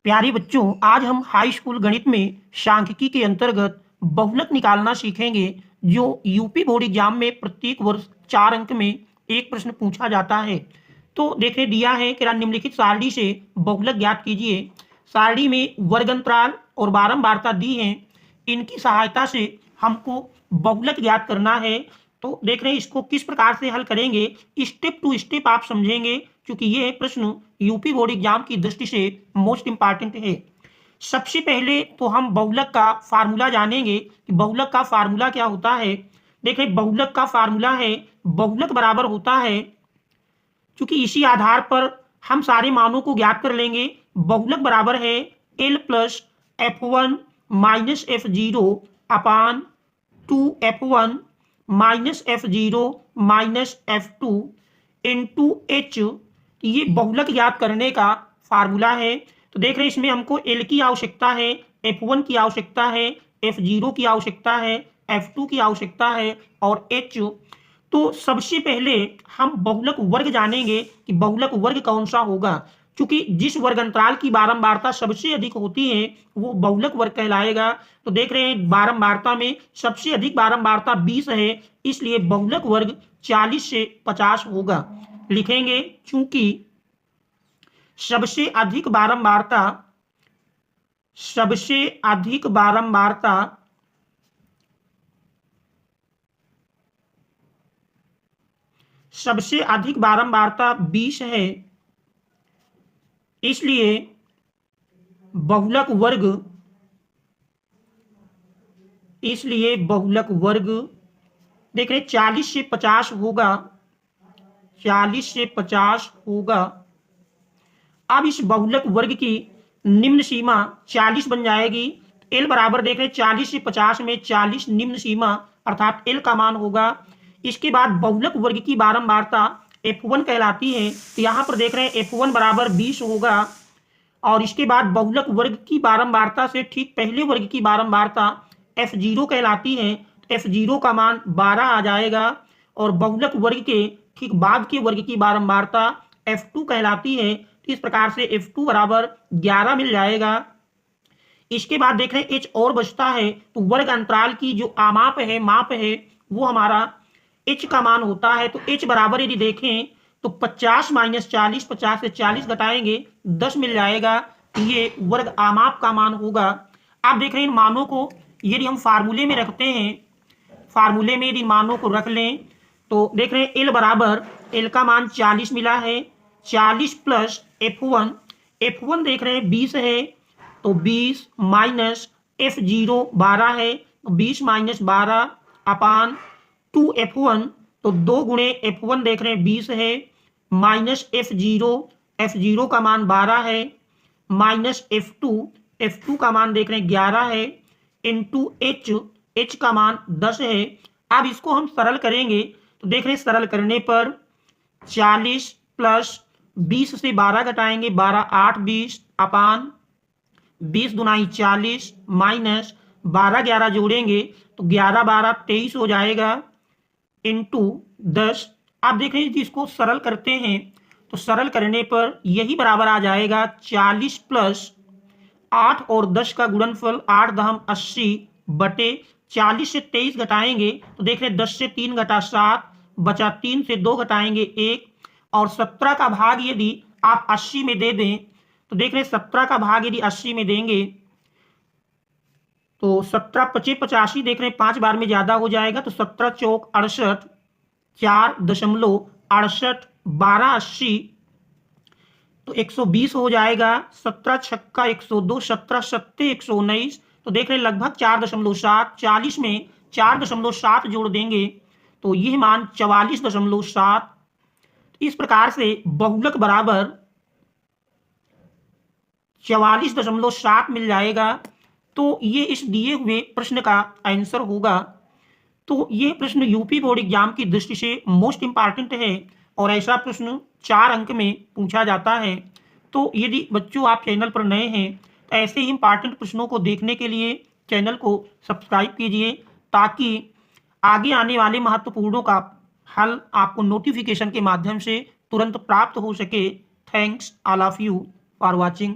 प्यारे बच्चों, आज हम हाई स्कूल गणित में सांख्यिकी के अंतर्गत बहुलक निकालना सीखेंगे, जो यूपी बोर्ड एग्जाम में प्रत्येक वर्ष 4 अंक में एक प्रश्न पूछा जाता है। तो देखिए दिया है कि निम्नलिखित सारणी से बहुलक ज्ञात कीजिए। सारणी में वर्ग अंतराल और बारंबारता दी है, इनकी सहायता से हमको बहुलक ज्ञात करना है। तो देख रहे हैं इसको किस प्रकार से हल करेंगे, स्टेप टू स्टेप आप समझेंगे, क्योंकि ये प्रश्न यूपी बोर्ड एग्जाम की दृष्टि से मोस्ट इंपॉर्टेंट है। सबसे पहले तो हम बहुलक का फार्मूला जानेंगे कि बहुलक का फार्मूला क्या होता है। देखिए बहुलक का फार्मूला है, बहुलक बराबर होता है, क्योंकि इसी आधार पर हम सारे मानों को ज्ञात कर लेंगे। बहुलक बराबर है L plus F1 minus F0 अपान 2F1 minus F0 minus F2 into H। ये बहुलक ज्ञात करने का फार्मूला है। तो देख रहे हैं इसमें हमको L की आवश्यकता है, F1 की आवश्यकता है, F0 की आवश्यकता है, F2 की आवश्यकता है और H। तो सबसे पहले हम बहुलक वर्ग जानेंगे कि बहुलक वर्ग कौन सा होगा, क्योंकि जिस वर्ग अंतराल की बारंबारता सबसे अधिक होती है वो बहुलक वर्ग कहलाएगा। तो देख रहे हैं बारंबारता में सबसे अधिक बारंबारता 20 है, इसलिए बहुलक वर्ग 40 से 50 होगा। लिखेंगे चूंकि सबसे अधिक बारंबारता सबसे अधिक बारंबारता सबसे अधिक बारंबारता 20 है, इसलिए बहुलक वर्ग देख रहे 40 से 50 होगा, 40 से 50 होगा। अब इस बहुलक वर्ग की निम्न सीमा 40 बन जाएगी। L बराबर देख रहे 40 से 50 में 40 निम्न सीमा अर्थात L का मान होगा। इसके बाद बहुलक वर्ग की बारंबारता F1 कहलाती है, तो यहाँ पर देख रहे हैं F1 बराबर 20 होगा। और इसके बाद बहुलक वर्ग की बारंबारता से ठीक पहले वर्ग की बारंबारता F0 कहलाती है, तो F0 का मान 12 आ जाएगा। और बहुलक वर्ग के ठीक बाद के वर्ग की बारंबारता F2 कहलाती है, तो इस प्रकार से F2 बराबर 11 मिल जाएगा। इसके बाद देख रहे हैं H और बचता है, तो वर्ग अंतराल की जो माप है वो हमारा H का मान होता है। तो H बराबर यदि देखें तो 50 माइनस 40, 50 से 40 घटाएंगे 10 मिल जाएगा। ये वर्ग आमाप का मान होगा। आप देख रहे हैं इन मानों को यदि हम फार्मूले में रखते हैं, फार्मूले में यदि मानों को रख लें तो देख रहे हैं L बराबर L का मान 40 मिला है, 40 प्लस F1 देख रहे हैं 20 है, तो 20 माइनस F0 12 है, तो 20 माइनस 12 अपान 2F1, तो 2 गुणे F1 देख रहे हैं 20 है, माइनस F0 का मान 12 है, माइनस F2 का मान देख रहे हैं 11 है, इंटू H का मान 10 है। अब इसको हम सरल करेंगे तो देख रहे हैं सरल करने पर 40 प्लस 20 से 12 घटाएंगे 12 8 20 अपान 20 दुनाई 40 माइनस 12 11 जोड़ेंगे तो 11 12 23 हो जाएगा, इंटू 10। आप देख रहे हैं जिसको सरल करते हैं तो सरल करने पर यही बराबर आ जाएगा 40 प्लस 8 और 10 का गुणनफल 8 दहम 80 बटे 40 से 23 घटाएंगे तो देख रहे 10 से 3 घटा 7 बचा 3 से 2 घटाएंगे 1 और 17 का भाग यदि आप 80 में दे दें तो देख रहे 17 का भाग यदि 80 में देंगे तो 17 पचे 85 देख रहे हैं 5 बार में ज्यादा हो जाएगा, तो 17 चौक 68 4.68 12 80 तो 120 हो जाएगा, 17 छक्का 102 17 सत्ते 119, तो देख रहे हैं लगभग 4.7 40 में 4.7 जोड़ देंगे तो यह मान 44.7। इस प्रकार से बहुलक बराबर 44.7 मिल जाएगा। तो ये इस दिए हुए प्रश्न का आंसर होगा। तो ये प्रश्न यूपी बोर्ड एग्जाम की दृष्टि से मोस्ट इंपॉर्टेंट है और ऐसा प्रश्न 4 अंक में पूछा जाता है। तो यदि बच्चों आप चैनल पर नए हैं तो ऐसे ही इंपॉर्टेंट प्रश्नों को देखने के लिए चैनल को सब्सक्राइब कीजिए, ताकि आगे आने वाले महत्वपूर्णों का हल आपको नोटिफिकेशन के माध्यम से तुरंत प्राप्त हो सके। Thanks all of you for watching.